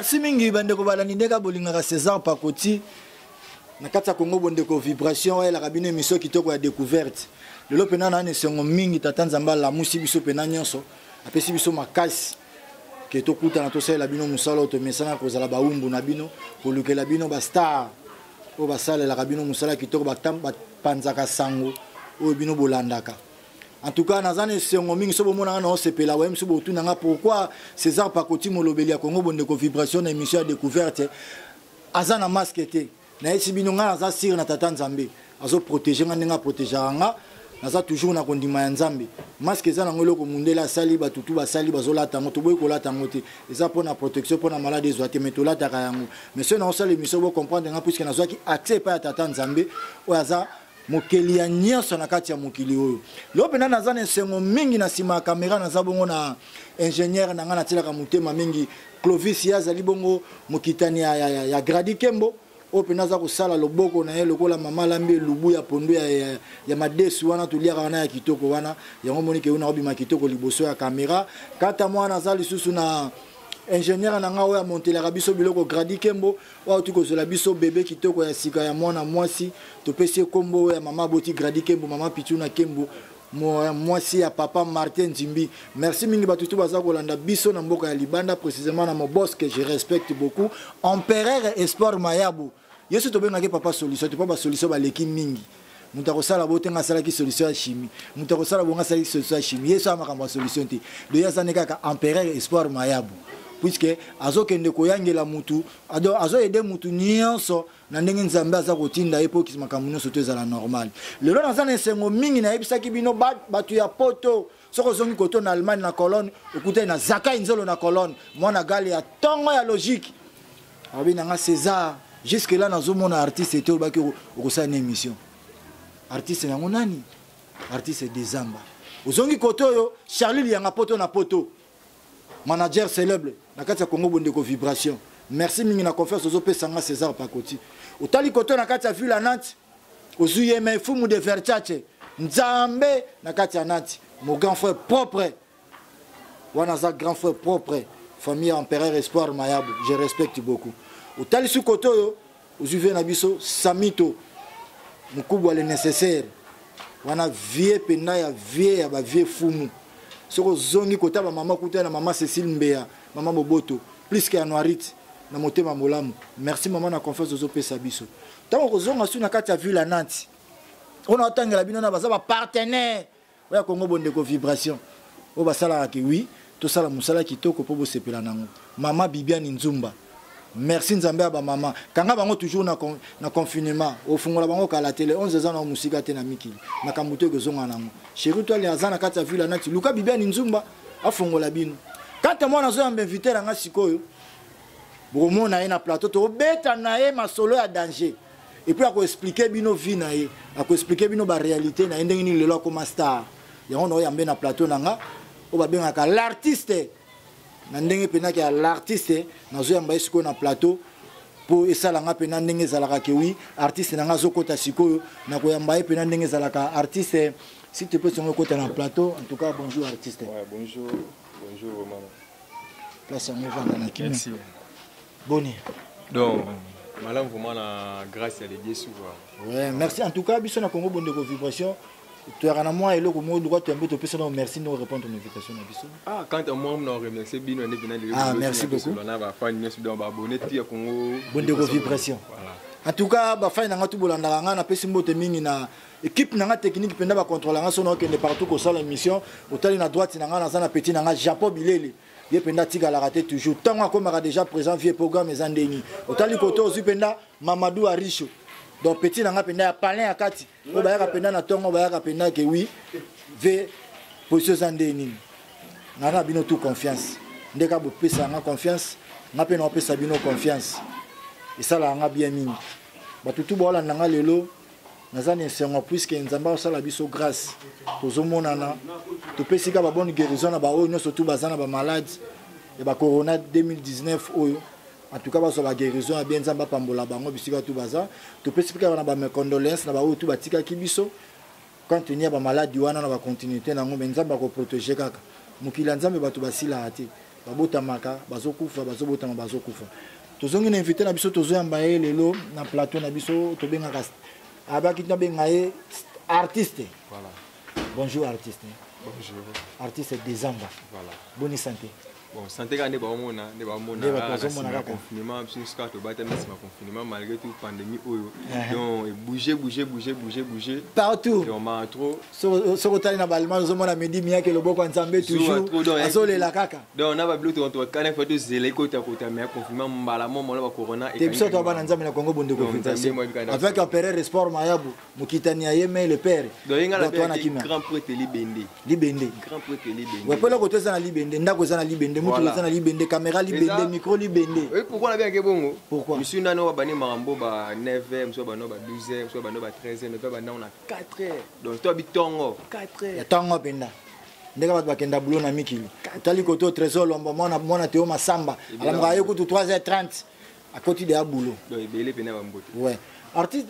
merci mingi bandeko balandeka bolingaka César Pakoti na kata Congo bondeko vibration et la cabine émission kitoko ya découverte lelo pena na nesengo mingi tata nzamba la musi biso pena nyonso apesi biso makasi ke tokuta na tosala bino musala to mesana kozala baumbu na bino kolukela bino ba star o basala la cabine musala kitoko batamba panzaka sango o bino bolandaka. En tout cas, dans les mingi so bomona na sepela wa mso botu nanga pourquoi César Pakoti molobeli ya Congo bondeko vibration na émission ya découverte azana masque été na esibino nga za sir na tata nzambe azo protéger nga nga protéger nga naza toujours na kondima ya nzambe masque za na ngolo ko mundela sali batutu basali bazolata ngoto boy kolata ngote eza pona protection pona malade ezwate metolata ka yango mais ce na osala émission bo comprendre nga puisque nazwaki accès pa ya tata nzambe o aza mokeli ya nyonso na kati ya mokili oyo lo pena naza na sengo mingi na sima ya kamera naza bongo na ingénieur na nga natilaka motema mingi Clovis yazali bongo mokitani ya Gradi Kembo o pena za kosala loboko na ye lokola mama lambe lubu ya pondo ya madesu wana tuliaka wana ya kitoko wana yango monike una obima kitoko liboso ya kamera kata mwana naza lisusu na ingénieur na nga oya montelaka biso biloko Gradi Kembo wa tuko zola biso bébé kitoko ya sika ya mwana mwasi topesi kombo ya mama boti Gradi Kembo mama Pichuna Kembo mwasi ya papa Martin Zimbi. Merci mingi batutu baza kolanda biso na mboka ya Libanda précisément na mon boss que je respecte beaucoup Empereur Espoir Mayabu yesu tobenga ke papa solution to pas solution ba leki mingi muta sala botenga sala ki solution ya chimie muta sala bonga sala ki solution ya chimie yesu amaka solution te de ya saneka ka Empereur Espoir Mayabu puisque azo kende koyangela mutu azo aider mutu nyonso na ndenge nzambe aza kotinda epoki makambo nyonso to ezala normal lelo naza na esengo mingi na yebisaki bino batu ya poto soko zongi koto na Allemagne na colonne okutai na zaka inzolo na colonne mwana gale ya tongo ya logique abi nanga César jusque là nazomona artiste eto baki okosala na émission artiste nango nani artiste des Zamba ozongi koto yo Charlie yanga poto na poto manager célèbre na kati ya Congo bondeko vibration merci mingi na confiance ozo pesa nga César Pakoti otali koto na kati ya ville à Nantes ozuye me fumu de Versace nzambe na kati ya Nantes mon grand frère propre wana za grand frère propre famille Empereur Espoir Mayabu je respecte beaucoup otali su koto yo ozuye na biso Samito mukubwa le nécessaire wana vie pena ya vie ya ba vie fumu soko zongi kota ba mama kuta na mama Cécile Mbea mama Boboto plus que Anuarit na motema molamu merci maman na confiance ozo pesa biso tango kozonga su na kati ya ville à Nantes on atangela bino na baza ba partenaire oya Congo bondeko vibration o basala ki oui to sala musala kitoko po bo sepela nango mama Bibiane Nzumba merci nzambe ba mama kanga bango toujours na confinement au fungola bango ka la télé 11 ans na musika te na mikili na kamuto kozonga nango chéri toi les azana kati ya ville à Nantes luka Bibiane Nzumba afungola bino quand moi nazo invité nga sikoyo bomo na na plateau to beta na ye masolo ya danger et puis ako expliquer bino vie na ye ako expliquer bino ba réalité na ndenge ni lelo comme star ya on o yambe na plateau nanga o ba benga ka l'artiste na ndenge pena ka l'artiste nazo yamba sikoyo na plateau po esala nga pena ndenge zalaka ke oui artiste nanga zokota sikoyo na ko yamba pena ndenge zalaka artiste si tu peux songo kota na plateau en tout cas bonjour artiste ouais bonjour maman place en vendre na kimi merci Bonne. Donc, madame, vraiment, la grâce à Dieu souvent. Ouais, merci. En tout cas, bisous na Congo bondeko vibration. Tu as un mois et le comment droit tu as te personne merci de nous répondre à l'invitation na bisous. Ah, quand on m'a remercié bien on est venu de ah, merci beaucoup. On a va faire une sur abonné tu Congo bondeko vibration. Voilà. En tout cas, ba fa na tu bolanda nga na pesi mbote mingi na équipe na technique penda ba contrôler nga sono que partout ko sala émission, otali na droite na nga na petit na nga Japo Bilele. Yependa tika la raté toujours tant comme déjà présent vieux programme les andeni otali koto ozipenda Mamadou Aricho donc petit nanga penda ya palin akati o ba ya penda na tongo ba ya penda que oui ve position andeni ngana bino tout confiance ndeka bo pesa nga confiance nga pena o pesa bino confiance et ça la nga bien mingi batutu bola nanga lelo nazani sengo puisque nzamba osala biso grâce tozomonana topesika ba bonne guérison na ba oyo surtout bazana ba malade et ba corona 2019 oyo en tout cas ba so ba guérison a bien nzamba pambola bango bisika tout baza topesika na ba mes condoléances na ba oyo tout batika kibiso quand il y a ba malade wana na ba continuité na ngombe nzamba ko protéger kaka mukila nzambe batu basila ate babotamaka bazokufa bazobotama bazokufa tozongi na invité na biso tozoyamba ye lelo na plateau na biso tobengaka abaki tobenga ye artiste. Voilà. Bonjour artiste. Bonjour. Artiste des Amba. Voilà. Bonne santé. Bon, santé quand on est confinement, confinement malgré tout pandémie donc bouger. Partout. On m'a trop. Sur le na balma zo mona medi mia que le boko ensemble toujours. Azole la kaka. Donc on a pas bloqué on quand il faut de zéler côté à côté mais confinement mbala mo la corona et puis toi bana nzambe na Congo bonde confinement. Avec opérer sport mayabu mukitani ya yeme le père. Donc il y a grand prêtre libende. Grand prêtre libende. Ouais pour le côté ça na libende ndako za na libende mutu za na libende caméra libende micro libende. Oui pourquoi on a bien que bongo? Pourquoi? Monsieur nano wa bani marambo ba 9h, monsieur bano ba 12h, monsieur bano ba 13h, monsieur bano on a 4h. Donc toi bitongo 4h. Ya tongo penda. Ndeka bat bakenda bulo na mikili. Tali koto trésor lombo mona teo masamba. Alamuka yo kutu 3h30 à côté de abulo. Donc belé pena ba mbote. Ouais.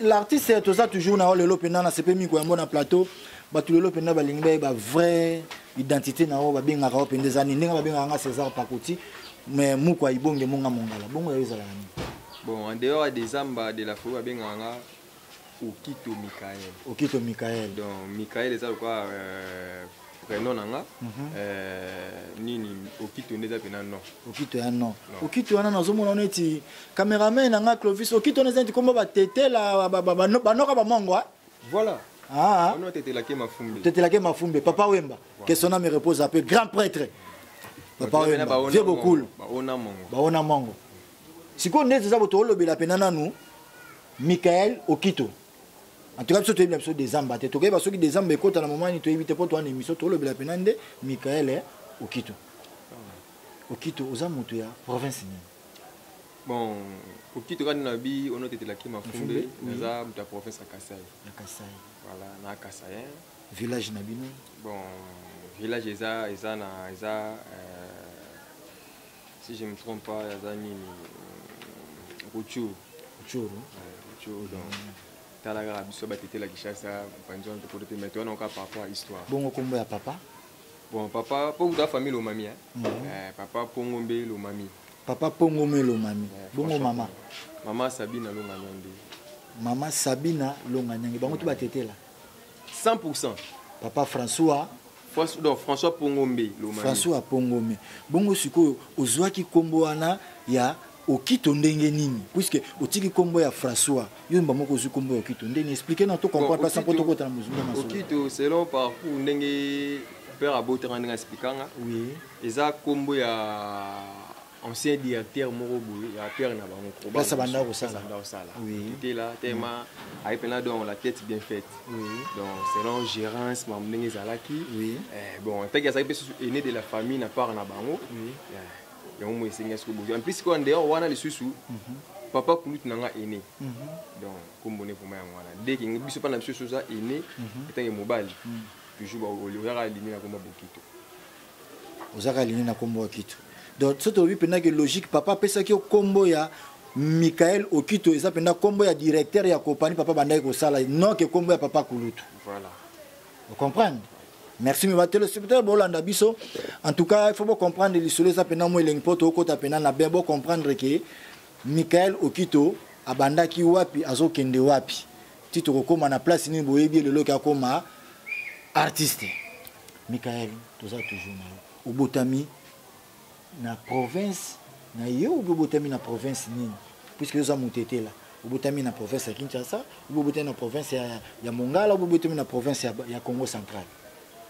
L'artiste c'est tout ça toujours na lelo pena na CP miko na plateau. Batu lelo pena ba lingba ba vrai identité na o ba benga ka opende zani ndenge ba benga nga César Pakoti mais mukwa ibonge monga mongala. Bongo yezala ni. Bon, en dehors des amba de la foule, bien nga Okito Michael. Okito Michael. Donc Michael est quoi prénom nanga nini Okito neza pena non. Okito ya non. Okito wana nazomona neti cameraman nanga Clovis Okito neza nti komba ba tete la banoka ba mongo. Voilà. Ah. On a tete la ke mafumbe. Tete la ke mafumbe Papa Wemba. Que son âme repose à peu grand prêtre. Papa Wemba. Vieux beaucoup. Ba ona mongo. Ba ona mongo. Siko ndeze za boto lobela penana nu Michael Okito. En tout cas so to ebiso des amba te to ke ba soki des amba ekota na moment ni to ebite poto wana émission to lobela penande Michael Okito. Okito oza mutu ya province ni. Bon, Okito quand na bi on a été la kima fumbe na mutu province ya Kasai. Ya Kasai. Voilà, na Kasai. Village na bino. Bon, village eza si je ne me trompe pas, Yazani Ruchu. Donc, Talaga Biso Batete la Kishasa, Panjon de Côté, mais toi, on a par rapport à l'histoire. Bon, combien à papa? Bon, papa, pour ta famille, le mami. Papa Pongombe, le mami. Papa Pongombe, le mami. Bon, maman. Maman Sabina, Longanyande. Maman Sabina, Longanyande. Bon, tu vas t'éter là. 100%. Papa François. Donc François Pongombe, le mami. François Pongombe. Bon, siko ozwaki kombo wana ya Okito ndenge nini puisque otiki kombo ya François yo mba moko zu kombo ya Okito ndenge expliquer na to comprendre pas sans poto kota na muzunga maso Okito selon parcours ndenge père abotera ndenge expliquanga oui eza kombo ya ancien directeur moko boye ya père na bango ba sabanda ko sala oui était là tellement a epena donc la tête bien faite oui donc selon gérance mam ndenge zalaki oui bon tant que ça peut aîné de la famille na part na bango oui en plus quand dehors wana les sous papa kulut nanga aîné donc comme bonne pour moi wana dès que biso pas na biso ça aîné étant mobile toujours au yara aligné na komba Okito ozaka aligné na komba Okito donc ce to pena que logique papa pesa ki kombo ya Michael Okito eza pena kombo ya directeur ya compagnie papa bandai ko sala non que kombo ya papa Kulutu voilà vous comprenez. Merci mes téléspectateurs bolanda biso. En tout cas, il faut comprendre l'isolé ça pena mo elengpoto okota pena na bebo comprendre que Michael Okito abandaki wapi azokende wapi. Tito kokoma na place ni boyebi lelo ka koma artiste. Michael toza toujours na obotami na province na yo obotami na province nini puisque yo za mutete là. Obotami na province ya Kinshasa, obotami na province ya Mongala, obotami na province ya Congo central.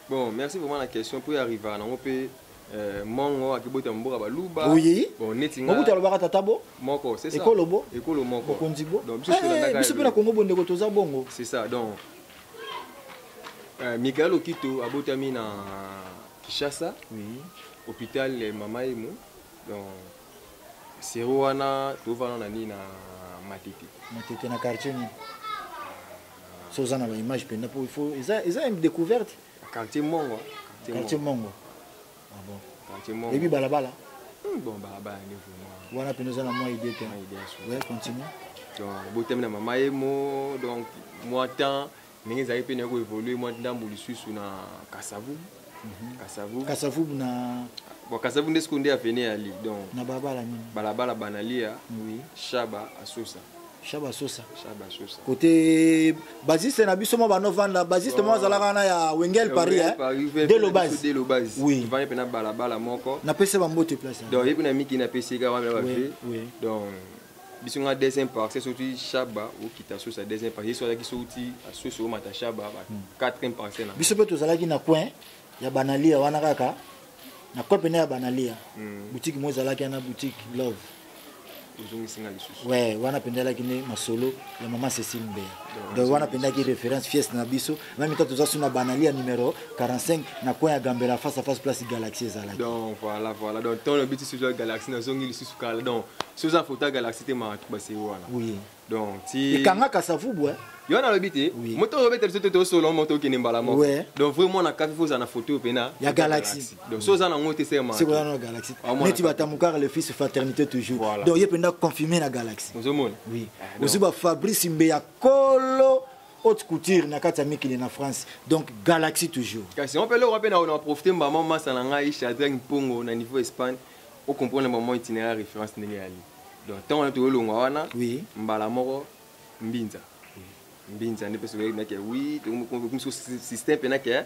Bon, merci vraiment la question pour y arriver. On peut mongo akibota mboka baluba. Oui. Bon, netinga. Mobuta lobaka tatabo. Moko, c'est ça. Ekolobo. Ekolo moko. Konzibo. Donc biso tolanda biso pe na Congo bonde ko toza bongo. C'est ça. Donc Michael Okito abotami na Kinshasa. Oui. Hôpital Mama Emu. Donc Serouana tovana na ni na Matete. Matete na quartier ni. Sozana ba image penda pour il faut ils ont une découverte. Quartier Mongo. Quartier Mongo. Ah bon. Quartier Mongo. Et puis balabala. Bon balabala ni vraiment. Wana penoza na moi idée. Ouais, continue. Donc botem na Mama Emo donc moi temps ndenge zali pe na ko évoluer moi ndambu lisusu na Kasavu. Kasavubu na bon Kasavubu nde sekonde afene ali donc na balabala nini balabala banalia oui Shaba Asosa côté basiste na biso mo banovanda basiste mo azalaka na ya Wengel Paris de l'Obaz oui va pena balabala moko na pese ba mbote place donc yebi na miki na pese ka wa ba fait donc biso nga deuxième partie surtout Shaba ou kita Asosa deuxième partie so ki souti Asosa o mata Shaba ba quatrième partie na biso pe tozalaki na coin ya banalia wana kaka na coin pena ya banalia boutique mo zalaki na boutique Love. Ouais, wana pendela kine masolo la maman Cécile Mbeya. Donc wana pendela ki référence fieste na biso, même quand tu as sur banalia numéro 45 na coin ya Gambela face à face place Galaxy ezala. Donc voilà. Donc ton but sur la Galaxy na zongi sur kala. Donc sur la photo Galaxy te ma ba c'est wana. Oui. Donc ti et kanga Kasavubu yo na lobité moto robete le solo moto ki nimbala mo. Donc vraiment na kafi foza na photo pena ya Galaxy. Donc soza na ngote c'est ma. C'est quoi na Galaxy. Mais tu vas tamukar le fils fraternité toujours. Donc il penda confirmer na Galaxy. Oui. Aussi ba Fabrice Mbeya Kolo haute couture na kata mikili na France. Donc Galaxy toujours. Si on peut le rappeler on a profité maman massa na ngai Chadring Pongo na niveau Espagne. On comprend le moment itinéraire référence ndenge ali. Donc tant on a tout le wana. Oui. Mbala moko Mbinza. Mbinza ne peut se dire que oui, comme système pena que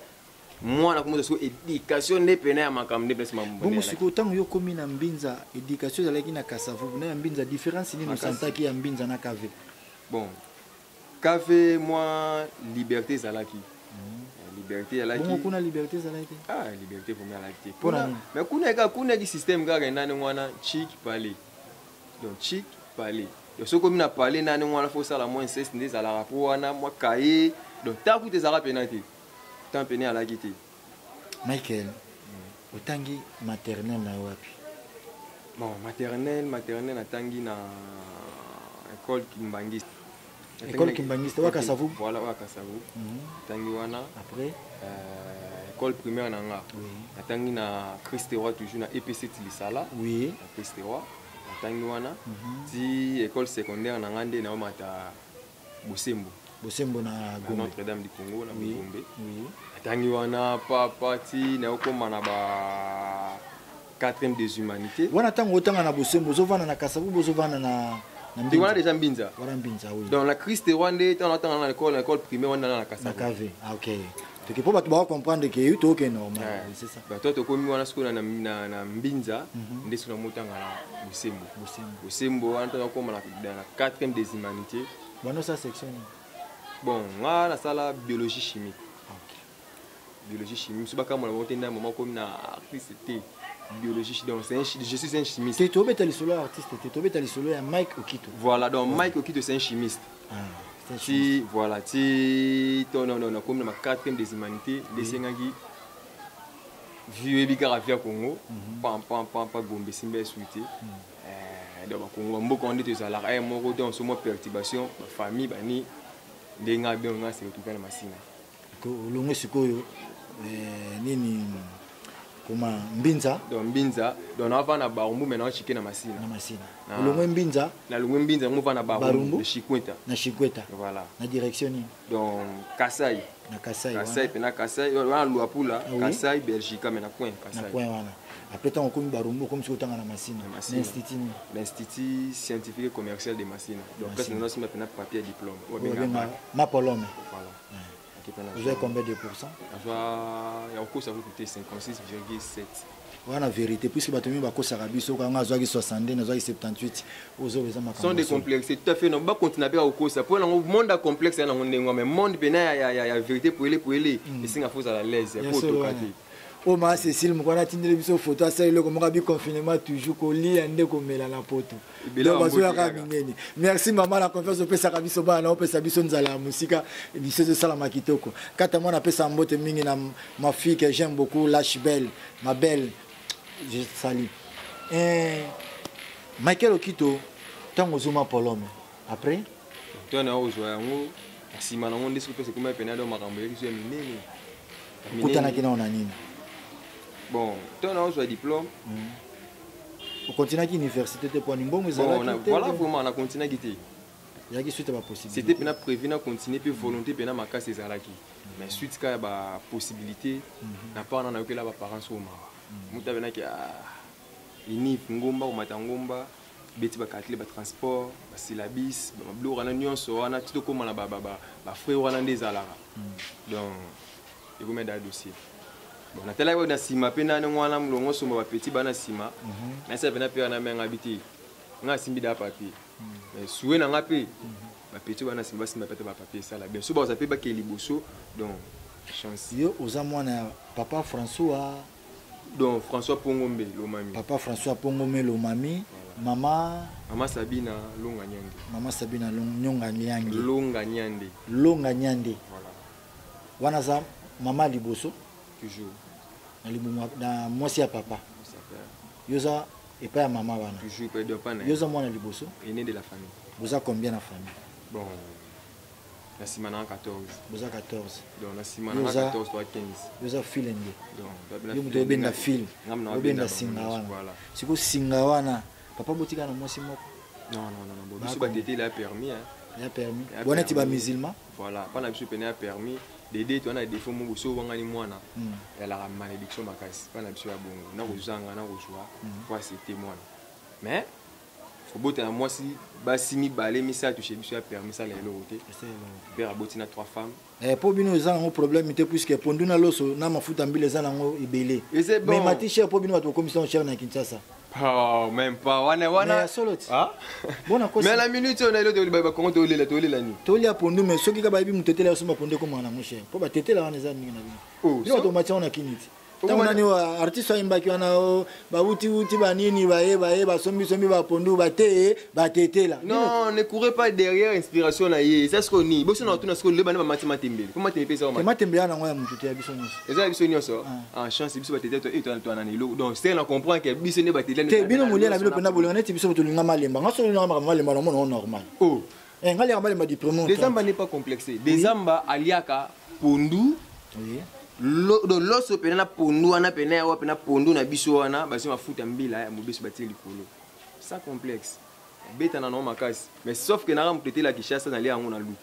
moi na comme ça éducation ne pena ya makamne place mambo. Bon musiko tango yo komi na Mbinza éducation zalaki na Kasavubu na Mbinza différence ni no santaki ya Mbinza na KV. Bon. KV moi liberté zalaki. Liberté zalaki. Bon kuna liberté zalaki. Ah liberté pour moi zalaki. Mais kuna ki système ga ndani ngwana chic palais. Donc chic palais. Donc ce comme na parlé na ngwana faut ça la moins 16 ndeza la rapport wana moi cahier donc ta ku te zala penalty. Tant pené à la guité. Michael. Otangi maternelle na wapi? Bon, maternelle natangi na école Kimbangiste. École Kimbangiste wa Kasavubu. Voilà wa Kasavubu. Tangi wana. Après école primaire nanga. Oui. Natangi na Christ Roi toujours na EPC Tilisala. Oui. Na Christ Roi. Natangi wana. Ti école secondaire nanga nde na mata Bosembo na Notre-Dame du Congo na Gombe. Oui. Natangi wana papa ti na okoma na ba 4e des humanités. Wana tango otanga na Bosembo zovana na Kasavubu zovana na tu vois déjà Mbinza. Voilà Mbinza oui. Dans la Christ Rwanda on attend dans l'école primaire on dans la Kasavubu. Na KV. Ah OK. Donc pour pas comprendre que you tout est normal, c'est ça. Bah toi tu komi wana skola na Mbinza ndeso na motanga na Bosembo on attend comme dans la 4e des humanités. Bon ça section. Bon, moi la salle biologie chimie. OK. Biologie chimie, c'est pas comme on a moment comme na artiste biologie donc je suis un chimiste. Tu es tombé solo artiste, tu es tombé solo à Mike Okito. Voilà, donc Mike Okito c'est un chimiste. Ah, c'est un chimiste. Si voilà, si non comme dans ma 4e des humanités, les Sengagi vieux Bikarafia Congo, pam Gombe Simba suité. Donc Congo mboko on dit ça là un moko dans ce mot perturbation, famille bani ndenga benga c'est tout na masina. Ko longo sikoyo nini Comment Mbinza donc avant na Barumbu maintenant chiké na masina longo Mbinza na longo Mbinza mo va na Barumbu na Chikweta voilà na direction ni donc Kasai pena Kasai wana Luapula Kasai Belgique mais na point Kasai wana après tant comme Barumbu comme si otanga na masina l'institut scientifique et commercial de Masina donc là c'est nous maintenant papier diplôme ma Polome voilà. Vous avez combien de pourcents? Il y a un cours ça vous coûter 56,7. Voilà la vérité puisque batumi bako sarabiso quand on a 60 na 78 ozo beza makambo. Sont des complexes tout à fait non ba continuer à cours ça pour le monde a complexe na ngondengo mais monde pena ya vérité pour ele et singa faut à la l'aise pour tout côté. Oh ma Cécile mukwana tindele biso photo ça le comme rabi confinement toujours ko li ande ko mela na poto. Donc bazo ya kamingeni. Merci maman la confiance au pesa kabiso ba na opesa biso nzala musika biso de sala makitoko. Kata mwana pesa mbote mingi na ma fille que j'aime beaucoup Lâche Belle, ma belle. Je salue. Michael Okito tango zuma Polome. Après toi na ozoya ngo sima na ngonde siko pesa kuma pena do makambo yekiso ya minene. Kutana kina ona nini? Bon, tu as un diplôme. On continue à l'université de Poiningbong. Voilà, vraiment, on a continué à quitter. Il y a qui suite à la possibilité. C'était prévu de continuer, puis volonté, puis ma casse est à la qui. mais suite ka ba possibilité na pas na que là ba parents au mama muta bena ki ini ngomba ou matangomba beti ba calculer ba transport ba syllabus ba blora na nyonso wana tito koma na ba frère wana ndezalaka donc il vous met dans dossier bon na tela ko na sima pe na ngwana mlongo so ba petit bana sima na sa bena pe na menga habité nga simbi da papier mais soué na ngape ba petit bana sima pe ba papier ça là bien so ba za pe ba ke liboso donc chance yo oza mwana papa François donc François Pongombe lo mami papa François Pongombe lo mami mama Sabina Longa Nyande mama Sabina Longa Nyande Longa Nyande voilà wana za mama liboso toujours na mwasi ya papa yoza et pas ya mama wana toujours pas de pana yoza mwana liboso aîné de la famille vous a combien la famille bon la simana 14 vous a 14 donc la simana 14 toi 15 yoza fil ende donc yo mto benda fil benda singa wana voilà siko singa wana papa botika na mwasi moko non biso ba tété la permis hein ya permis bona ti ba musulman voilà pas na biso pena permis dédé to na défaut mo boso wanga ni mwana ya la malédiction makasi pas na biso ya bongo na kozanga na kozwa pour c'était mwana mais faut boter na mwasi basimi balé misa toucher biso ya permis ça lelo côté père aboti na 3 femmes po bino za ngo problème te puisque pondu na loso na mafuta mbile za ngo ibele mais mati cher po bino bato commission cher na Kinshasa. Oh, même pas. Wana. Ah? Bon, mais la minute on a le de comment tu les la nuit. Tu les as pondu mais ceux qui ka baby mutete la so pondu comme na moche. Po ba tete la wana za ningi na bino. Oh. Ni automatique on a kiniti. Tama nani wa artiste wa imba kiwana ba uti ba nini ba sombi ba pondu ba tete la. Non, ne courez pas derrière inspiration na ye. C'est ce qu'on dit. Bosso na tuna ce qu'on le bana matematique. Comment tu pesa ma. Matembele na ngoya mutete ya biso nyos. Eza biso nyos. En chance biso ba tete to et to na nilo. Donc c'est on comprend que biso ne ba tete. Te bino mulia na bino pena bolonga neti biso to linga malemba. Ngaso linga malemba na mono normal. Oh. Ngali ya malemba diplôme. Des amba n'est pas complexé. Des amba aliaka pondu. Oui. Do loso pena na pondu wana pena ya pena pondu na biso wana basi mafuta mbila ya mobeso batie likolo ça complexe beta na no makasi mais sauf que na ramutete la Kinshasa na lia ngona lutu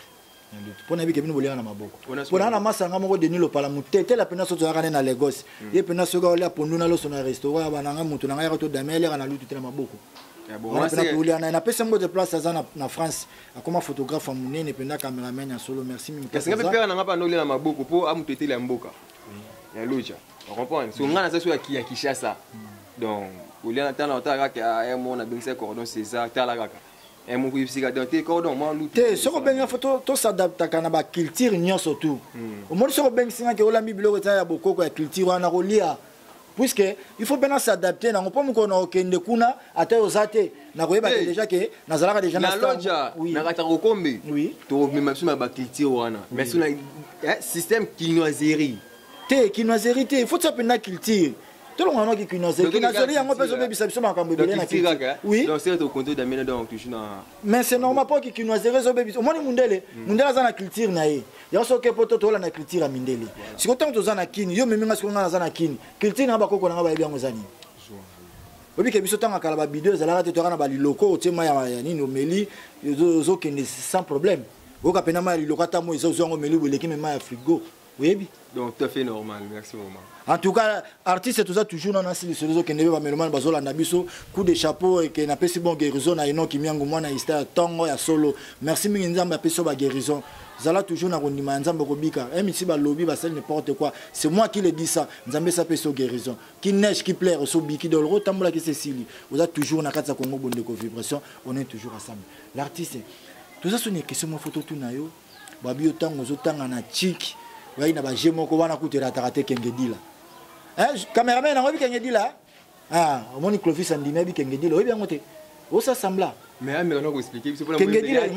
pona bike bino bolia na maboko pona na masanga moko Denis Lopala mutete la pena soto yakane na Lagos ye pena soka olia pondu na loso na restaurant bananga mutu na ngaya to damele na lutu te na maboko on a pena na pesa mbo de place za na France akoma photographe munene pena cameraman ya solo merci mimi kasi ngape pera na ngapa ndoli na maboko po amutete la mboka ya loja on comprend so ngana ça so ya Kinshasa donc olia na tana otaka ka ya mona bingse cordon César tala kaka et mon physique dans tes cordons moi lutte soko benga photo to s'adapte kana ba culture nyonso tout au monde soko benga singa ke olami biloko ta ya bokoko ya culture wana kolia puisque il faut bien s'adapter na ngopo mko na okende kuna ata ozate na koyeba déjà que nazalaka déjà na loja na kata kokombe oui to même sur ma culture wana mais sur la système quinoiserie te quinoiserie te il faut ça pena culture tout le monde qui quinoiserie yango peso bebisa biso makambo belé na culture oui donc c'est au compte d'amener donc toujours na mais c'est normal pas que quinoiserie zo bebisa omoni mundele za na culture na ye ya so ke poto to la na culture mindele siko tanto za na kini yo meminga siko ngana za na kini culture na bakoko na ba yebi yango zani obi ke biso tanga kala ba bideux za la te to kana ba liloko tema ya nini omeli zo kende sans problème oka pena ma liloko ta mo zo ngo meli boleki mema ya frigo oui donc tout à fait normal merci vraiment en tout cas artiste tout ça toujours dans nasi les autres qui ne va melomane bazola na biso coup de chapeau et que na pesi bon guérison na ino kimiango mwana histoire tongo ya solo merci mingi nzamba peso ba guérison zala toujours na kondima nzamba kobika misi ba lobby ba sel n'importe quoi c'est moi qui le dis ça nzambe sa peso guérison qui neige qui plaire so biki dolro tambola ki Cécilie vous êtes toujours na katsa Congo bonde ko vibration on est toujours ensemble l'artiste tout ça c'est une question mo photo tout na yo babi otango zo tanga na chic ouais na ba jemoko wana kutera takate kengedila cameraman na obi kengedila omoni Clovis andime bi kengedila obi yango te o ça sembla mais on va expliquer c'est pour kengedila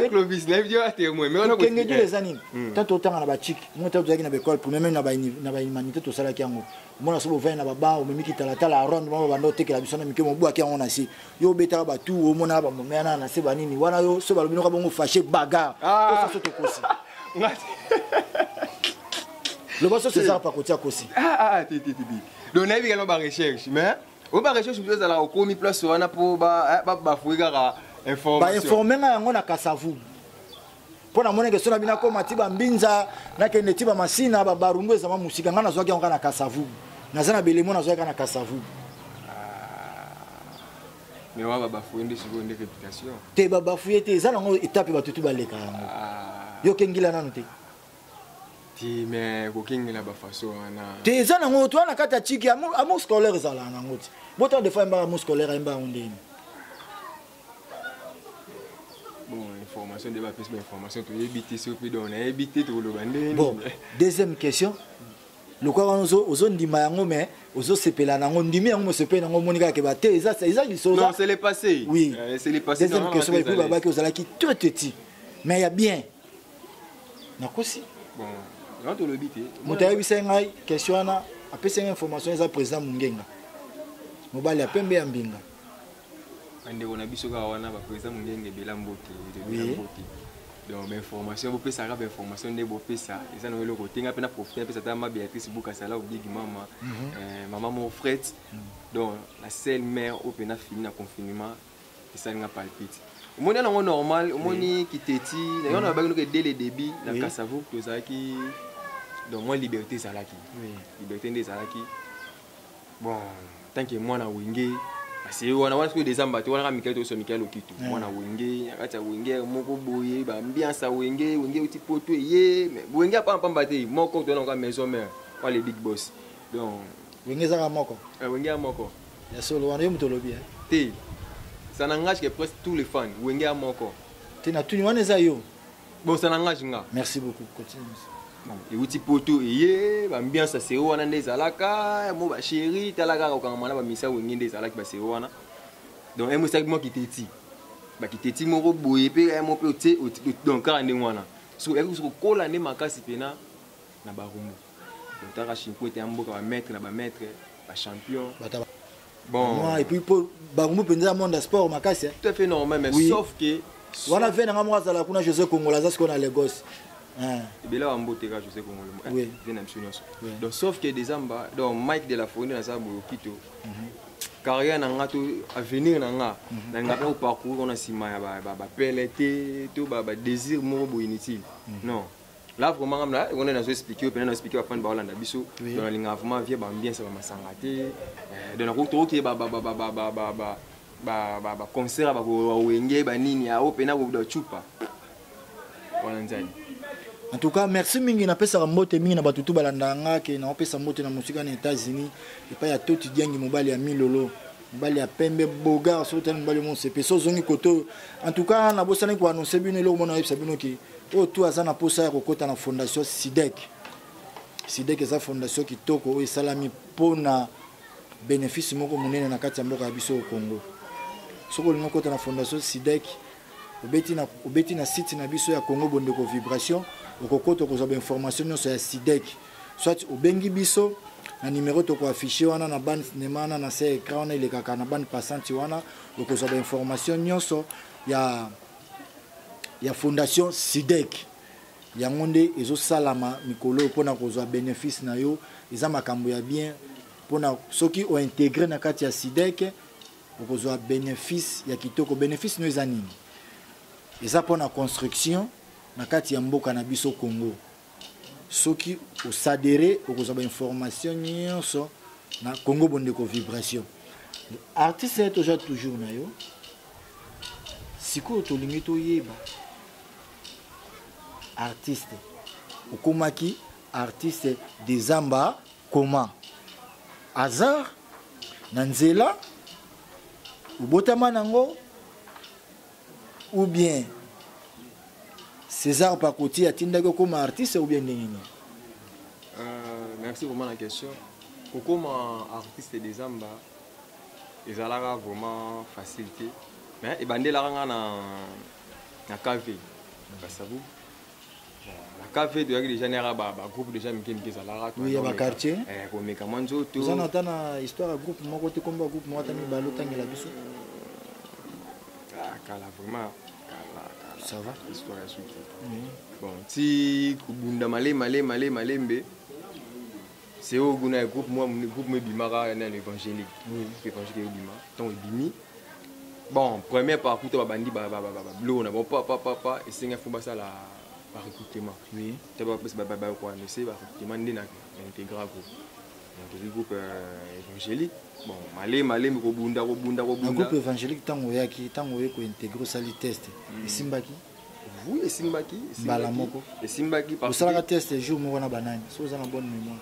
Clovis na vidéo à témoin mais on va kengedila zani tanto tanga na ba chic mo tanto zaki na école pour même na ba humanité to sala kiango mona so bovena na baba o memiki talatala ronde mo bando tekela bisona mikemo bwa kiango na si yo beta ba tu o mona ba momena na se banini wana yo so ba lobino ka bongo fâché bagarre o ça so to kosi le boss César pas côté à côté donc on a également ba recherche mais on ba recherche vous allez au commis place wana pour ba fouiller ga information ba informer nga yango na Kasavu Pour la monnaie que cela bien comme Matiba Mbinza, na kende tiba masina ba barumbu ezama musika ngana zoaki on kana kasavu. Nazana belemo na zoaki kana kasavu. Mais on va bafouer des secondes de réputation. Te ba bafouer te za nango étape ba tutu ba leka. Yo kengila nanu te. Ti mais ko kengila ba façon na. Te za nango to na kata chiki amu scolaire za la nango ti. Boto de fois mba amu scolaire mba ondeni. Bon, information de plus information to éviter ce que on a évité to le bandé. Bon, deuxième question. Le quoi ozo ndima yango mais ozo sepela nango ndimi yango sepela nango monika ke ba te ça non, c'est le passé. Oui. C'est le passé. Deuxième question ba baba ke ozala ki tout petit. Mais il y a bien. Nakosi. Bon, on to le bité. Motaye bisenga question na apesa information za président Mungenga. Mobali apembe ya mbinga. Ande on a biso ka wana ba président Mungenga belambote, belambote. Donc l'information, vous pouvez savoir l'information de vos pesa. Et ça nous le côté, on a profité de ça. Ma Béatrice Boukasala ou Big Mama, maman mon frère. Donc la seule mère au pénal fini dans confinement, et ça nous a palpité. Au moins on est normal, au moins qui t'étit. D'ailleurs on a besoin que dès le début, la Kassavou, que ça qui, donc moi liberté ça là qui, liberté des Zalaki. Bon, tant que moi na Wingé. Parce que on a vu des ambassades, on a Michael to Michael Okito. On a Wenge, akata Wenge, moko boye, ba ambiance à Wenge, Wenge uti poto yé, mais Wenge pas pambaté, moko to na maison mère, pas les big boss. Donc Wenge za moko. Wenge moko. Ya solo wana yo mutolobi. Té. Ça n'engage que presque tous les fans, Wenge moko. Té na tuni wana za yo. Bon ça n'engage nga. Merci beaucoup. Continue. Et uti poto yé, ba ambiance à sero wana ndeza alaka, mo ba chéri, talaka ko kamana ba misa Wenge ndeza alaka ba sero wana. Donc un message moi qui t'étit bah qui t'étit mon boye pe mon pe donc quand on wana so et so kola ne makasi pena na barumu donc ta rachin ko te amboka ba maître na ba maître ba champion bon et puis pour barumu penza monde sport makasi tout à fait normal mais sauf que wana vena ngamo za la kuna José Kongola za skona Lagos et bien là on botera José Kongola oui donc sauf que des amba donc Mike de la Fournier na sa Kito carrière nanga to avenir nanga nanga au parcours on a sima ya ba pelete to ba désir mo bo inutile non là vraiment on a expliqué on a expliqué va prendre Hollande biso dans la ligne vraiment via ba bien ça va masangate de na ko ki ba concert ba Wenge ba nini ya opena ko da chupa wana nzani. En tout cas, merci mingi na pesa mbote mingi na batutu balandanga ke na pesa mbote na musika na États-Unis et pas ya toti diangi mobali ya milolo mobali ya pembe boga soto mobali mon sepe so zongi koto. En tout cas, na bosana ko annoncer bino lo mona yebisa bino ki o tout azana posa ya kokota na fondation SIDEC. SIDEC eza fondation kitoko o salami pona bénéfice moko munene na kati ya mboka ya biso au Congo. Soko lingo kota na fondation SIDEC obeti na site na biso ya Congo Bondeko Vibration okokoto kozaba information sur ya SIDEC soit obengi biso na numéro to ko afficher wana na bande cinéma na se écran na ilekaka na bande passante wana okozaba information nyonso ya fondation SIDEC yango nde ezo salama mikolo pona kozwa bénéfice na yo eza makambo ya bien pona soki o intégrer na kati ya SIDEC okozwa bénéfice ya kitoko. Bénéfice no eza nini? Eza pona construction na kati ya mboka na biso Congo. Soki osadere okozaba information nyonso na Congo Bondeko Vibration. Artiste est toujours na yo. Siko to limite yeba. Artiste. Okomaki artiste des amba comment? Hasard na nzela ubotama nango ou bien César Pakoti a tindako comme artiste ou bien nini? Merci vraiment la question. Comme artiste des amba, ils ont vraiment facilité. Mais ils bandent là na KV. Ça vous? La KV de déjà n'era pas groupe déjà qui zala. Oui, il y a un quartier. Comme Mekamanzo tout. Vous en entendez une histoire groupe moi côté comme groupe moi tami balo tangela biso. Kala vraiment. Ça va? Histoire suite. Bon, si kubunda malembe. C'est au groupe groupe moi groupe me bimara dans l'évangélique. Évangélique bima. Donc bimi. Bon, première parcours to bandi bleu na bon papa et singa fuba ça par recrutement. Oui. Tu vas pas quoi, mais c'est par recrutement intégral groupe évangélique. Bon, malé mais robunda. Un groupe évangélique tango yaki tango yeko intégrer sali test. Et simbaki. Oui, et simbaki. Balamoko. Et simbaki parce que ça test jour mo na banane. So za na bonne mémoire.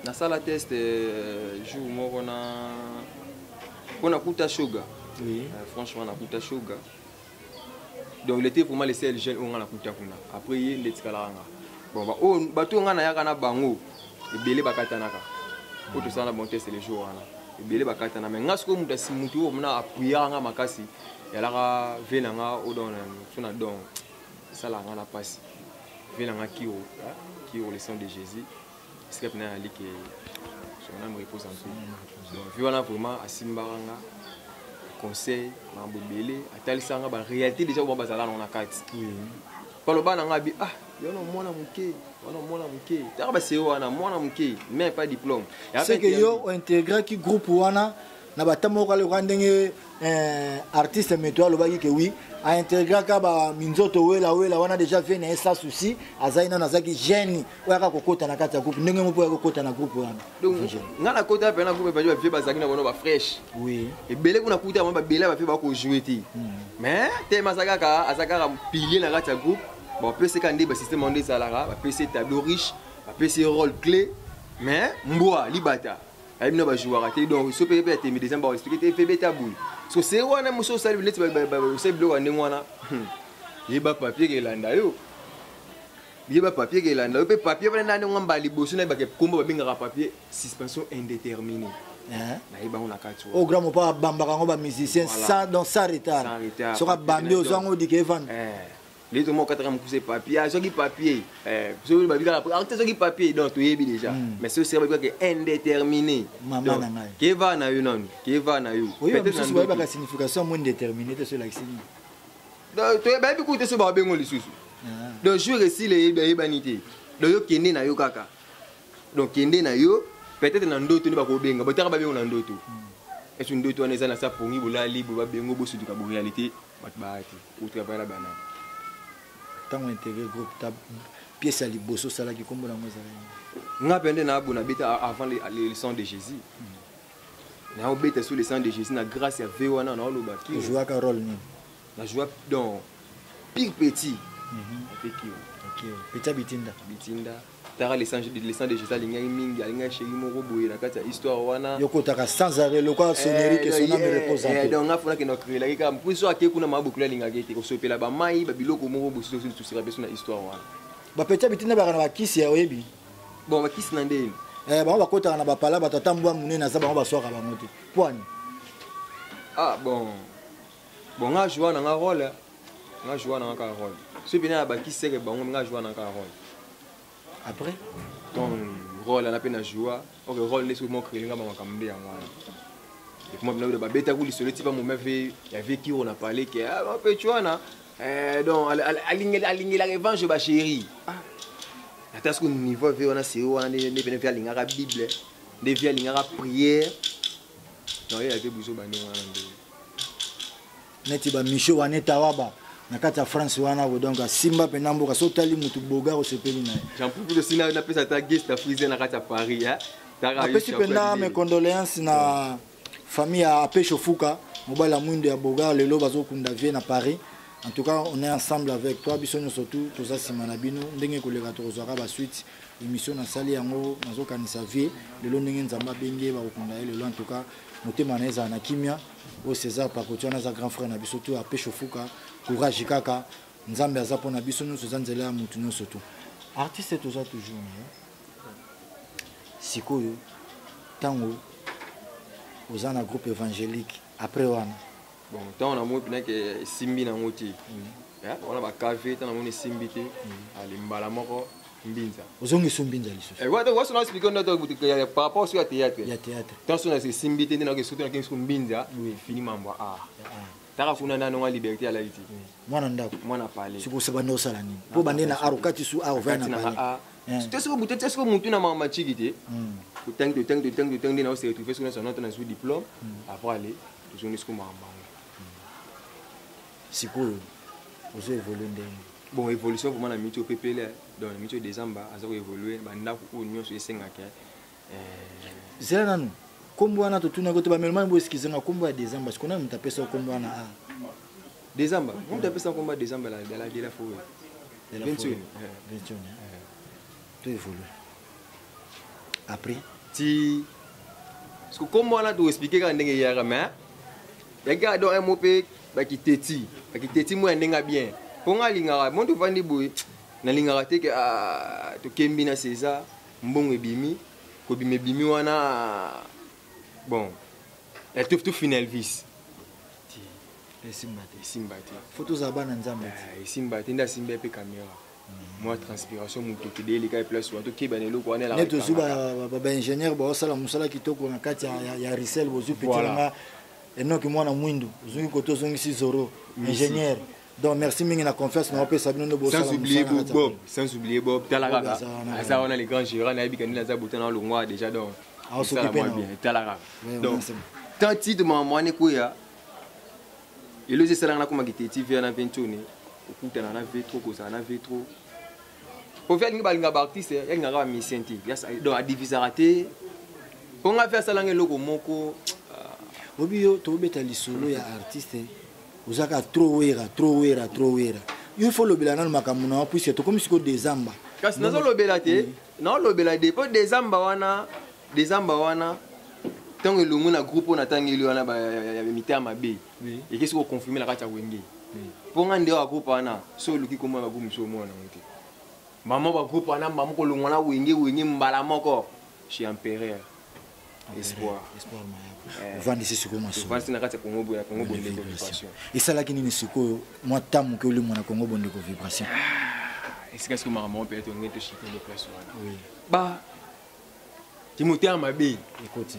Na sala test jour mo na kuta sugar. Oui. Franchement na kuta sugar. Donc il était pour moi les seuls jeunes on a kuta kuna. Après il est tskalanga. Bon ba o bato ngana yaka na bango. Ebele bakatanaka. Pour tout ça na bon test les jours là. Ebele bakatana mais ngasko muta simutu o mna appuya nga makasi. Yalaka venanga o don sona don sala nga na passe. Venanga kio le sang de Jésus. Ce que na ali que son âme repose en paix. Donc voilà vraiment asimbaranga conseil na bobele atalisanga ba réalité déjà ba bazala na kati. Koloba na ngabi yono mwana muke tara ba seo wana mwana muke mais pas diplôme c'est que yo intégrer qui groupe wana na batamo ka le ndenge artiste métoile lobaki que oui a intégrer ka ba minzoto wela wana déjà vient na ça souci azaina na zaki jeune waka kokota na kati ya groupe ndenge mo po kokota na groupe wana donc ngana kota pe na groupe ba vie bazaki na bono ba fresh oui et belé kuna kuta ba belé ba fe ba ko jouer ti mais te masaka ka azaka pilier na kati ya groupe. Bon, PC Kandé, le système mondial Salara, PC tableau riche, PC rôle clé, mais Mboa, Libata. Il y a des joueurs qui donc ce peut être mais des gens expliquer fait bêta boule. So c'est on a muso salut les c'est bloc en ngwana. Il ba papier que landa yo. Il ba papier que landa, pe papier va na ngamba liboso na ba ke kombo ba binga papier suspension indéterminée. Na iba on a katu. Au grand mo pas bambaka ngo ba musicien ça dans ça retard. Sera bambi aux ango di Kevin. Les deux mots quatrième cousin papier, ce qui papier, ce qui papier, donc tu es déjà. Mais ce serait que indéterminé. Maman n'a qui va na eu non, qui va na eu. Oui, mais ce n'est pas la signification moins déterminée de cela ici. Donc tu es bien écouté ce babé ngoli susu. Donc jour ici les banité. Donc yo kende na yo kaka. Donc kende na yo, peut-être na ndoto ni ba ko benga, ba tara ba benga na ndoto. Est-ce une ndoto na sa pongi bola libre ba bengo bo su du ka réalité, ba baati. Ou travailler la banane. Tant intégré groupe tab pièce à liboso sala qui comme la moi nga pende na abona beta avant le sang de Jésus na obeta sur le sang de Jésus na grâce à vewana na lo baki jouer ka rôle ni na jouer donc pire petit avec qui OK petit bitinda tara le sang de Jésus alinga mingi alinga chéri moko boye na kati ya histoire wana yoko taka sans arrêt le quoi sonnerie que son âme repose en paix donc nga fona que na créer la ka mpuso akekuna mabuku alinga gete ko sopela ba mai ba biloko moko bosu tout sur la histoire wana ba petit bitinda ba kana ba kisi ya oyebi bon ba kisi na ndeni ba ba kota na ba pala ba tatambwa munene na za ba ba soka ba moti poani bon nga joie na nga rôle ka rôle ce bina ba kisi ke bango nga joie na ka rôle. Après ton rôle à la peine à jouer ok rôle les souvent créé nga ba makambe ya ngwana et moi bina ba beta ku lisolo ti ba mo mave ya qui on a parlé que pe tu vois na donc aligner la revanche ba chérie ata ce que niveau ve on a c'est on a ne bene faire linga bible de via linga prière non il a été bouso ba ni wana ndo neti ba micho wana tawaba na kati ya France wana donc simba pena mboka sotali mutu boga ko sepeli na j'en peux de sina na pesa ta guest à friser na kati ya Paris tara pesi pena mes condoléances na famille à Apesho Fuka mobala mwinde ya boga lelo bazokunda vie na Paris. En tout cas on est ensemble avec toi bisonyo surtout toza simana bino ndenge koleka tozaka ba suite émission na sali yango nazokanisa vie lelo ndenge nzamba benge ba kokunda lelo en tout cas motema na eza na kimia au César Pakotiana za grand frère na biso to Apesho Fuka courage kaka nzambe aza pona biso nyonso za nzela ya mutu nyonso to artiste toza toujours sikoyo tango oza na groupe évangélique après wana bon tant on a mo pina que simbi na ngoti on a ba café tant on est simbi te ali mbala moko mbinza ozongi sumbinza lisusu what's not speaking not par rapport sur théâtre ya théâtre tant on a simbi te na que surtout na kinsu mbinza fini mambo taka kuna nano nga liberté à la iti mwana ndako mwana pale siku sebanda osala nini po bande na arokati su a ovena pale c'est ce que mutu na mama chigite utang na se retrouver sur notre na diplôme après aller toujours nisco mamba siku ozo évoluer ndenge bon évolution pour moi la mito PPL donc la mito décembre a évolué banda ko union sur 5 zela nanu kombo wana to tuna ko to ba melman bo eskizanga kombo ya décembre parce qu'on a mutapé ça kombo wana décembre on mutapé ça kombo décembre la de la forêt 21 tout évolue après ti parce que kombo wana to expliquer ka ndenge yara mais ya ga do un mot pe ba ki teti mo ndenga bien ponga lingara mon to vandi boy na lingara te ke to kembi na César mbongo ebimi ko bimi wana bon elle tout final vis simbati photos za bana nzambe simbati nda simbe pe caméra moi transpiration mon to kideli ka place wa to keba ne loko wana la neto zuba ba ingénieur ba sala musala kitoko na kati ya Risel bozu petit enoki mwana mwindu zungi koto zungi si zoro ingénieur donc merci mingi na confiance na opesa bino bo sans oublier Bob Talaraka asa on a les grands gérants na bikani na za botana lo ngwa déjà donc on s'occupe bien Talaraka donc tant titre mwana ko ya elo je sala na kuma kiteti via na ventone okuta na V3 ko ça na V3 pour faire linga balinga ba artiste ya linga ba misenti ya donc a diviser raté pour nga faire sala ngelo ko moko obio to beta lisolo ya artiste uzaka trop wera il faut lobela na makamuna puisque to comme siko décembre kasi nazo lobela te non lobela de po décembre wana tango elongo na groupe na tangi li wana ba mitama be et qu'est-ce qu'on confirmer la kata wenge po ngande wa groupe wana so luki komwa ba groupe so mona nti maman ba groupe wana maman ko longo na wenge mbala moko chez empereur espoir vandi siko maso vandi na kata Congo bonde ko vibration et ça là qui ni siko moi tamu que le mona Congo bonde ko vibration est-ce que maman peut être ngete chité de place oui ba Timothée Mabe écoute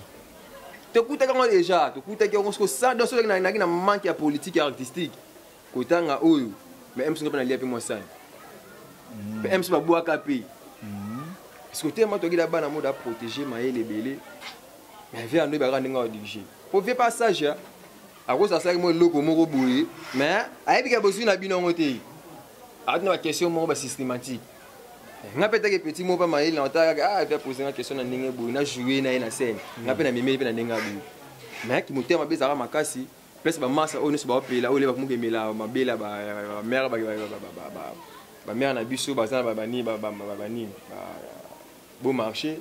te kuta quand déjà te kuta qu'on se ça dans ce na manque ya politique et artistique kotanga oyo mais MC ngapa na lia pe moi ça MC ba boa kapi parce que tellement to gida bana mode à protéger maele belé mais vient nous ba ndinga diriger pour faire passage à cause ça moi loko moko boye mais ayebi ka bosu na bino ngote atna question moko ba systématique nga peta ke petit mot pas mail na otaka faire poser une question na ndenge boye na jouer na scène nga pe na meme pe na ndenge boye mais ki motema bezara makasi plus ba massa on se ba pela ole ba mukemela mabela ba mère ba mère na biso ba za ba bani ba bon marché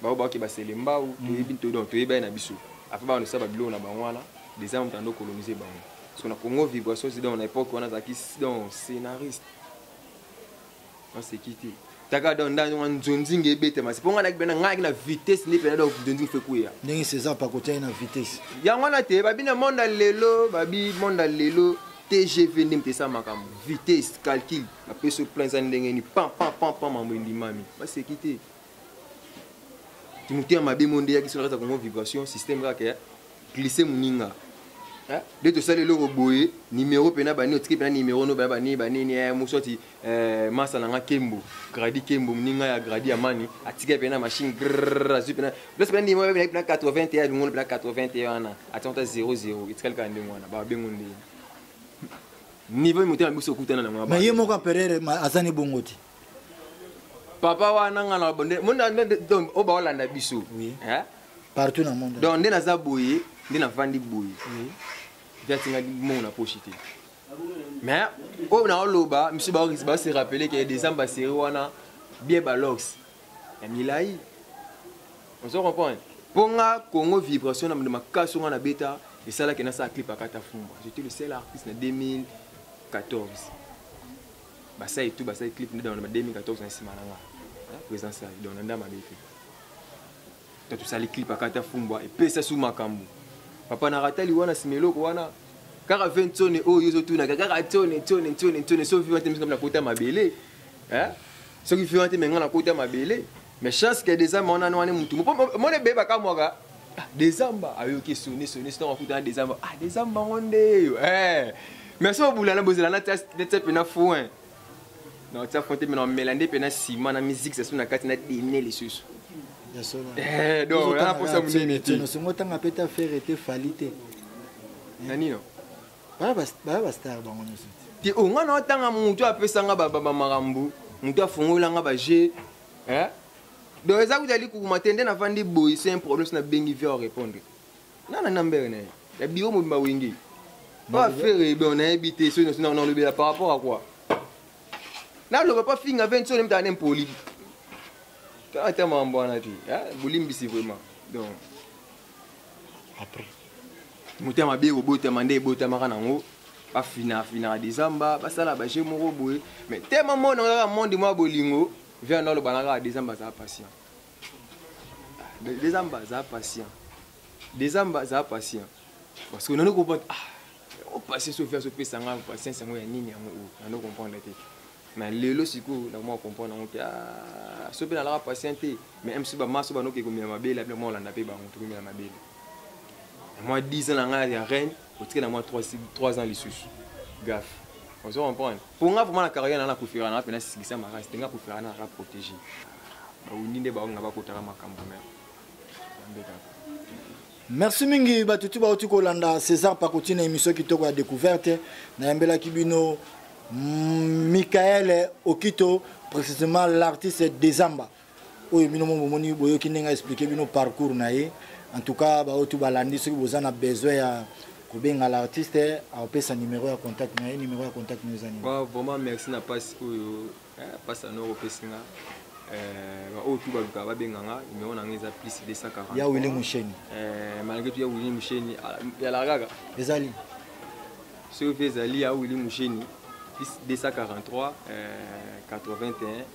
ba ki ba selemba ou to yebi to donc to yeba na biso après ba on sa ba bilo na ba wana des hommes tando coloniser ba parce qu'on a Congo vibration c'est dans l'époque on a zaki donc scénariste on s'est quitté taka don ndani wan nzonzinge bete mas ponga na bena ngaki na vitesse ni pena do nzonzinge fe kuya ndenge César pa côté na vitesse ya ngwana te babi na monde lelo TGV ndimte sa makamu vitesse calcul après ce plan za ndenge ni pam mambo ndimami ba c'est quitté Timothée Mabe monde ya kisona Congo vibration système ka glisser muninga de tout ça le logo boye numéro pena bani otiki pena numéro no bani musoti masa na kembo gradi kembo mninga ya gradi ya mani atika pena machine azu pena plus pena numéro pena 81 ngolo pena 81 na atenta 00 itikal ka ndi mwana ba bengundi niveau mutema biso kutana na mais yemo ka perere azani bongoti papa wana ngana bonde mona donc oba olanda biso partout dans le monde donc ndena za boye ndena vandi boye tinga mon na pochité mais on a loba monsieur ba se rappeler qu'il y a des ambassadeurs wana bien balox ya milai on se comprend ponga Congo vibration na makaso na beta et ça là que na sa clip akata fumba j'étais le seul artiste en 2014 ba ça et tout ba ça clip dans 2014 na simalanga présence dans ndama beta tout ça les clips akata fumba et pesa sous makambu papa na ratali wana simeloko wana kaka 20 tonnes o yozo tuna kaka tonnes so vivante misa na kota mabele so ki vivante menga na kota mabele mais chance que des hommes on a wana mutu mo ne beba ka moka des amba ayoki sonner so kuta des amba des amba onde mais so bula na bozela na tete pena foin na tete fonte mais na melande pena ciment na musique ça suna kati na dîner les choses donc là pour ça munini tu nous sommes tant faire était falité nani no ba star bango te o ngana otanga mutu apesanga baba marambu mutu afungolanga ba G donc eza kutali kukumatende na vandi boy c'est un problème na bengi vient répondre nana nambere na ya biro mo wingi pas faire ben on a habité sur non le par rapport à quoi na le pas finga 20 sur même dans un poli quand tu m'en bonne ti bolimbi c'est vraiment donc après mutu ma biro bota mande bota makana ngo pas fina décembre pas ça là ba j'ai mon robot mais tellement monde moi bolingo vient dans le bananga décembre ça patient décembre ça patient parce que nous comprend on passer sur faire ce que ça ngam patient ça ngoya nini on nous comprendre té mais lelo siko na moi comprendre on so bien la patienter mais même si ba maso ba no ke komina mabele après moi on l'a pe ba on komina mabele moi 10 ans na nga reine au titre na moi 3 ans les sous gaffe on se comprend pour nga vraiment la carrière na kufira na pena sikisa mara c'était nga kufira na protéger ba uninde ba nga ba kotara makambo mais merci mingi batutu ba otiko landa César Pakoti na émission kitoko ya découverte na yambela kibino Michael Okito précisément l'artiste Dezamba oyo bino moni boyo kinenga expliquer bino parcours na ye en tout cas ba otu balandi soki bozana besoin ya kobenga l'artiste apesa numéro ya contact na ye numéro ya contact nous ani vraiment merci na passe oyo passe na opesinga o tu ba luka ba benganga numéro na ngeza plus 240 ya Willy Musheni malgré tout ya Willy Musheni ya la gaga ezali sur ezali ya Willy Musheni plus 243 81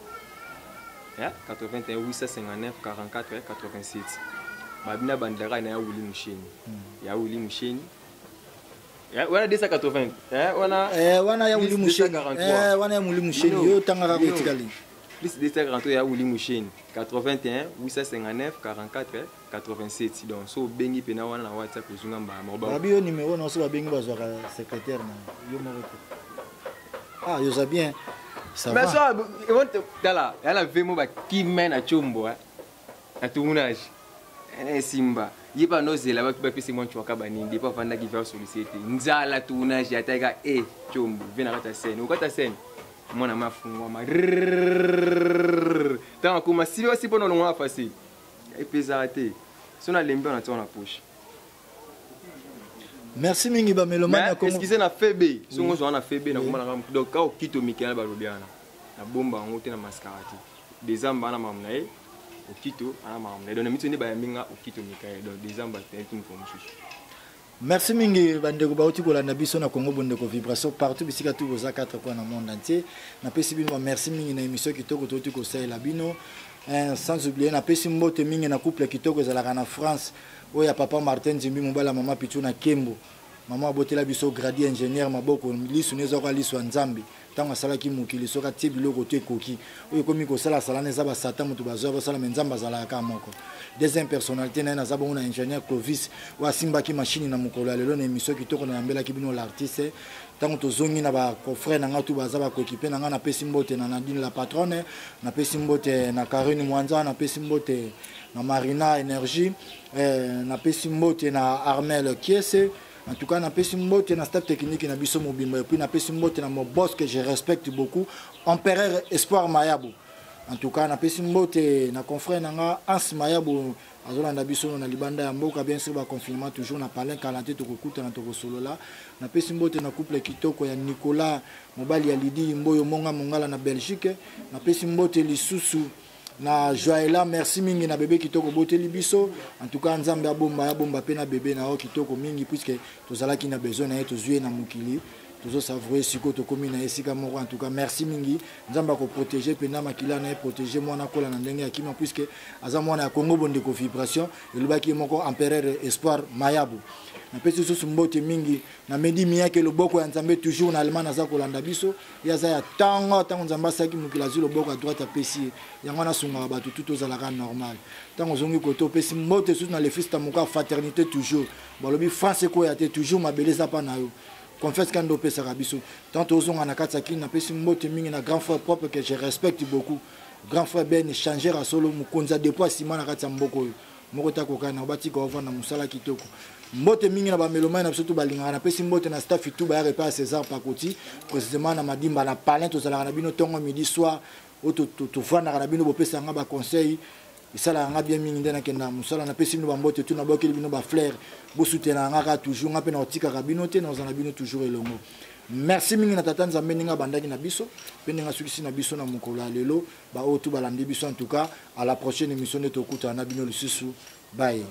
859 44 87 babina bandara na ya Willy Musheni ya Willy Musheni wana 280 wana ya Willy Musheni wana ya Willy Musheni yo tanga ko tikali plus 240 ya Willy Musheni 81 859 44 87 donc so bengi pena wana na WhatsApp uzunga mbama babi yo numéro na so ba bengi bazwa secrétaire na yo moko yo ça bien ça va mais ça dala yana vemo ba kimena chombo na tournage simba yipa nozela ba pesi mo chwaka banindi pa vanda ki va solliciter nzala tournage ya taiga chombo vena kata scène ukata scène mona mafungwa ma tant comme si aussi pour non facile et pesarate sona lembe na tona poche merci mingi ba melomane ko excusez na febe songo zo na febe na kuma na donc ka okito mikela ba lobiana na bomba ngote na mascarati décembre na mamna okito ana mamna donc mituni ba minga okito mikela donc décembre c'est une formation. Merci mingi bandeko ba otiko landa biso na Congo bondeko vibration partout bisika tout aux 4 coins dans le monde entier na pesi bino merci mingi na émission kitoko totiko saela bino sans oublier na pesi mbote mingi na couple kitoko ezalaka na France oya papa Martin Zimbi mobala mama Pichu na Kembo mama abotela biso gradi ingénieur maboko lisu nezo kwa lisu nzambi tanga sala ki mukili soka tie biloko te koki oyo komi ko sala sala neza ba satan mutu bazo ba sala nzamba zala ka moko deuxième personnalité na na zabona ingénieur Clovis wa simba ki machine na mukolo ya lelo na émission kitoko na mbela ki bino l'artiste tango tozongi na ba confrère na ngatu baza ba koekipe na nga na pesi mbote na Nadine la patronne na pesi mbote na Karine Mwanza na pesi mbote na Marina Énergie na pesi mbote na Armel Kiese. En tout cas, na pesi mbote na staff technique na biso mobimba et puis na pesi mbote na mon boss que je respecte beaucoup, Empereur Espoir Mayabo. En tout cas, na pesi mbote na confrère nanga Ans Mayabo azolanda biso na libanda ya mboka bien sûr ba confinement toujours na palin kalanté to kokuta na to solola. Na pesi mbote na couple kitoko ya Nicolas mobali ya Lidi Mboyo Monga Mongala na Belgique. Na pesi mbote lisusu na Joëla merci mingi na bébé kitoko boteli biso en tout cas nzambe ya bomba pe na bébé na o kitoko mingi puisque tozala ki na besoin na yeto zué na mukili tozo savouer siko to komi na esika moko en tout cas merci mingi nzamba ko protéger pe na makila na protéger mwana kola na ndenge ya kima puisque aza mwana ya Congo bondeko vibration elobaki moko Empereur Espoir Mayabo na pesi susu mbote mingi na Medi Miyake loboko ya nzambe toujours na Allemagne za kolanda biso ya za ya tango nzamba saki mukila zu loboko à droite à pesi yango na sunga ba tout ozalaka normal tango zongi koto pesi mbote susu na le fils tamuka fraternité toujours balobi France ko ya te toujours mabeleza pa na yo confesse kando pesa biso tant ozonga na katsaki na pesi mbote mingi na grand frère propre que je respecte beaucoup grand frère Ben changer à solo mukonza depuis sima na katsa mboko moko ta kokana obati ko vana musala kitoko mbote mingi na ba melomane na biso to balinga na pesi mbote na staff tout ba repas César Pakoti précisément na madimba na palin to zala na bino tongo midi soir auto to fana na bino bopesa nga ba conseil isala nga bien mingi ndena kenda musala na pesi bino ba mbote tout na bokeli bino ba fleur bo soutenir nga toujours nga pe na otika ka bino te na zana bino toujours elongo. Merci mingi na tata nzambe ninga bandaki na biso pe ninga sukisi na biso na mokolo lelo ba otu balandi biso en tout cas à la prochaine émission de tokuta na bino lisusu bye.